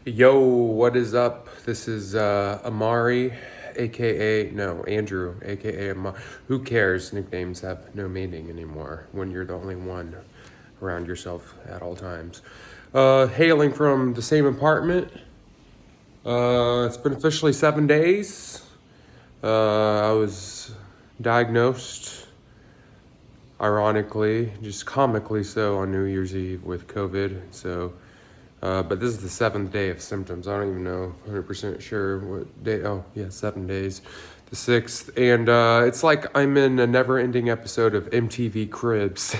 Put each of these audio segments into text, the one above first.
Yo, what is up? This is Amari, Andrew, aka Amari. Who cares? Nicknames have no meaning anymore when you're the only one around yourself at all times. Hailing from the same apartment. It's been officially 7 days. I was diagnosed, ironically, just comically so, on New Year's Eve with COVID. But this is the seventh day of symptoms. I don't even know 100% sure what day. Oh, yeah, 7 days. The sixth. And it's like I'm in a never ending episode of MTV Cribs.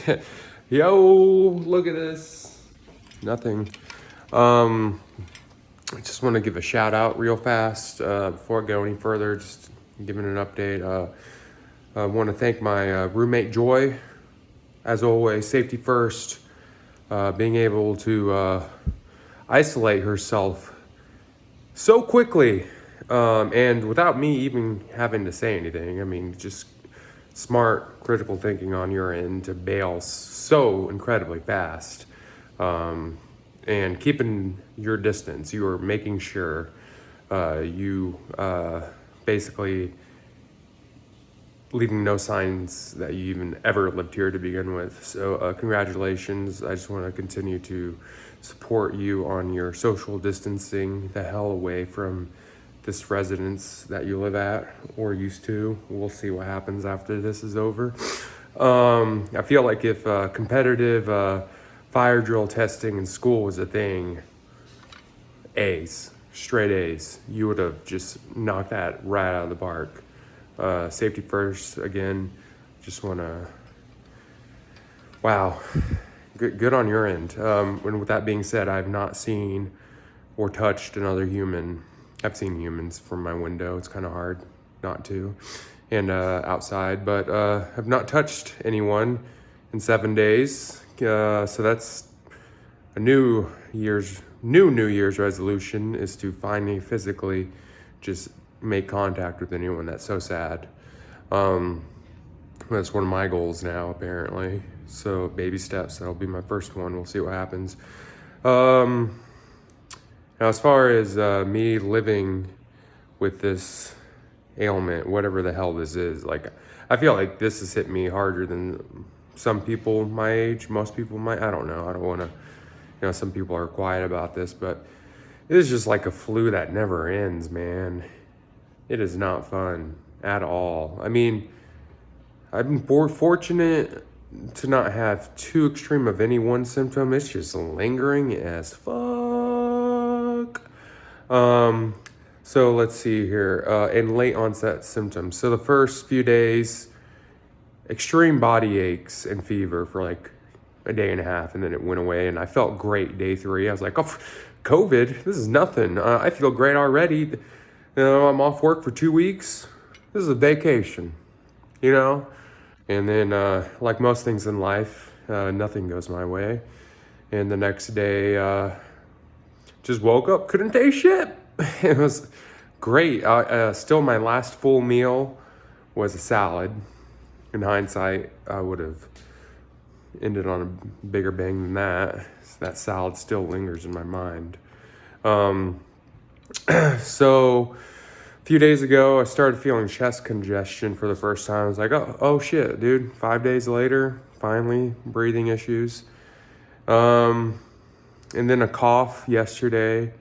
Yo, look at this. Nothing. I just want to give a shout out real fast before I go any further. Just giving an update. I want to thank my roommate Joy. As always, safety first. Being able to isolate herself so quickly and without me even having to say anything. I mean, just smart, critical thinking on your end to bail so incredibly fast. And keeping your distance, you are making sure you basically leaving no signs that you even ever lived here to begin with. So congratulations. I just want to continue to support you on your social distancing the hell away from this residence that you live at or used to. We'll see what happens after this is over. I feel like if competitive fire drill testing in school was a thing, A's, straight A's, you would have just knocked that right out of the park. Safety first, again, just want to, wow, good on your end. And with that being said, I've not seen or touched another human. I've seen humans from my window. It's kind of hard not to, and outside, but have not touched anyone in 7 days. So that's a New Year's resolution, is to finally physically just make contact with anyone. That's so sad. That's one of my goals now, apparently. So baby steps, that'll be my first one. We'll see what happens. Now, as far as me living with this ailment, whatever the hell this is, like, I feel like this has hit me harder than some people my age, most people I don't know. I don't want to, some people are quiet about this, but it is just like a flu that never ends, man. It is not fun at all. I mean, I've been fortunate to not have too extreme of any one symptom. It's just lingering as fuck. So let's see here. And late onset symptoms. So the first few days, extreme body aches and fever for like a day and a half, and then it went away, and I felt great day 3. I was like, oh, COVID, this is nothing. I feel great already. I'm off work for 2 weeks. This is a vacation, And then, like most things in life, nothing goes my way. And the next day, just woke up, couldn't taste shit. It was great. Still, my last full meal was a salad. In hindsight, I would have ended on a bigger bang than that. That salad still lingers in my mind. So a few days ago, I started feeling chest congestion for the first time. I was like, oh shit, dude. 5 days later, finally, breathing issues. And then a cough yesterday.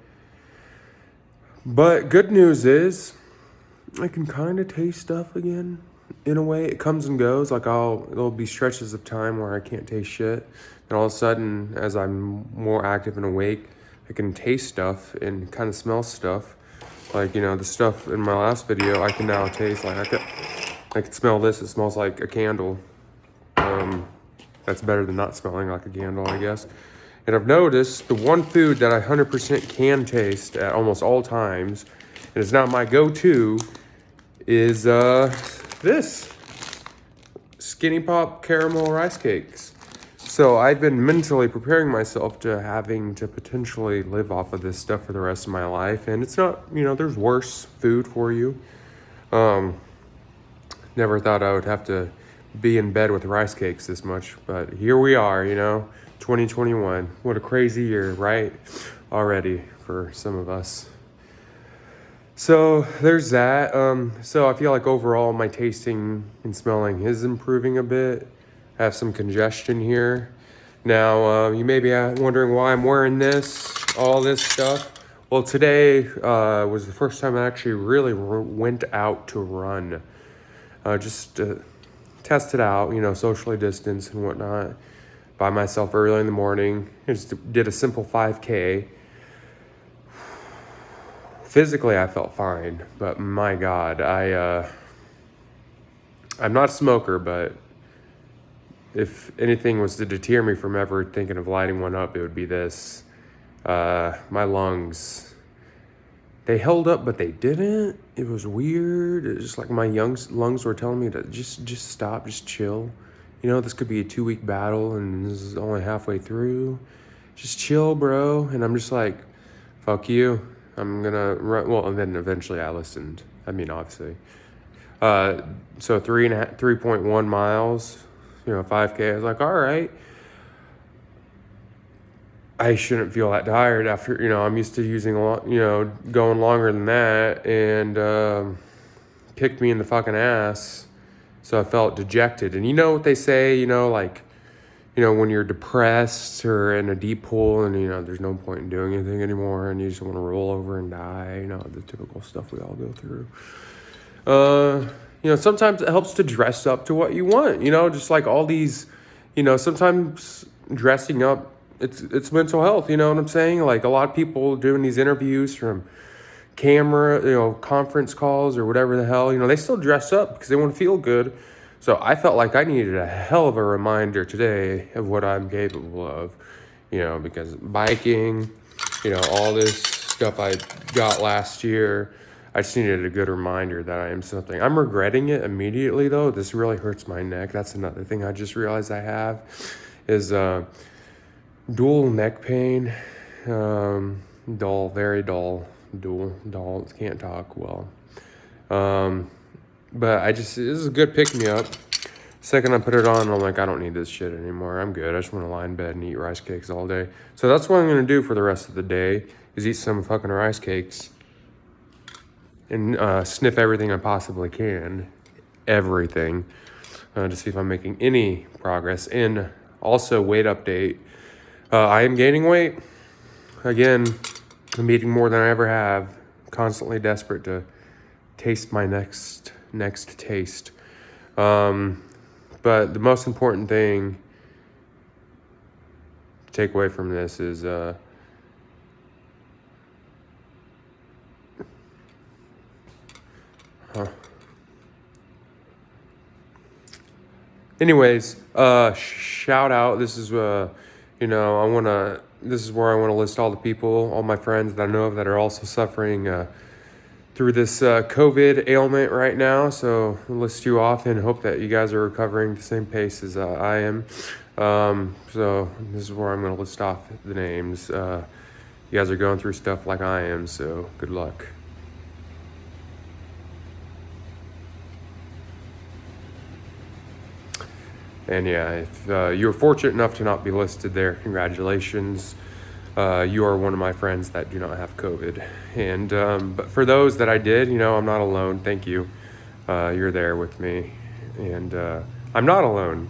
But good news is, I can kind of taste stuff again. In a way, it comes and goes. Like there'll be stretches of time where I can't taste shit. And all of a sudden, as I'm more active and awake, I can taste stuff and kind of smell stuff. Like, the stuff in my last video, I can now taste. Like, I can smell this. It smells like a candle. That's better than not smelling like a candle, I guess. And I've noticed the one food that I 100% can taste at almost all times, and it's not my go-to, is this Skinny Pop caramel rice cakes. So I've been mentally preparing myself to having to potentially live off of this stuff for the rest of my life. And it's not, there's worse food for you. Never thought I would have to be in bed with rice cakes this much, but here we are, 2021. What a crazy year, right? Already for some of us. So there's that. So I feel like overall my tasting and smelling is improving a bit. I have some congestion here. Now, you may be wondering why I'm wearing all this stuff. Well, today was the first time I actually really went out to run. Just to test it out, socially distanced and whatnot, by myself early in the morning. I just did a simple 5K. Physically, I felt fine, but my God, I'm not a smoker, but if anything was to deter me from ever thinking of lighting one up, it would be this. My lungs, they held up, but they didn't. It was weird. It's just like my lungs were telling me to just stop, just chill. This could be a 2-week battle, and this is only halfway through. Just chill, bro. And I'm just like, fuck you. I'm gonna run. Well, and then eventually I listened. Obviously. So 3.1 miles, 5K. I was like, all right. I shouldn't feel that tired after, I'm used to using a lot, going longer than that, and kicked me in the fucking ass. So I felt dejected. And you know what they say, when you're depressed or in a deep hole and, there's no point in doing anything anymore and you just want to roll over and die, the typical stuff we all go through. Sometimes it helps to dress up to what you want, just like all these, sometimes dressing up, it's mental health, you know what I'm saying? Like a lot of people doing these interviews from camera, conference calls or whatever the hell, they still dress up because they want to feel good. So I felt like I needed a hell of a reminder today of what I'm capable of, because biking, all this stuff I got last year, I just needed a good reminder that I am something. I'm regretting it immediately though. This really hurts my neck. That's another thing I just realized I have is dual neck pain, dull, very dull, dull, can't talk well. But this is a good pick-me-up. Second I put it on, I'm like, I don't need this shit anymore. I'm good. I just want to lie in bed and eat rice cakes all day. So that's what I'm going to do for the rest of the day, is eat some fucking rice cakes and sniff everything I possibly can. Everything. To see if I'm making any progress. And also, weight update. I am gaining weight. Again, I'm eating more than I ever have. Constantly desperate to taste my next taste. But the most important thing to take away from this is anyways, shout out. This is this is where I want to list all the people, all my friends that I know of that are also suffering through this COVID ailment right now. So I'll list you off and hope that you guys are recovering the same pace as I am. So this is where I'm going to list off the names. You guys are going through stuff like I am, so good luck. And yeah, if you're fortunate enough to not be listed there, congratulations. You are one of my friends that do not have COVID. And but for those that I did, I'm not alone. Thank you. You're there with me. And I'm not alone.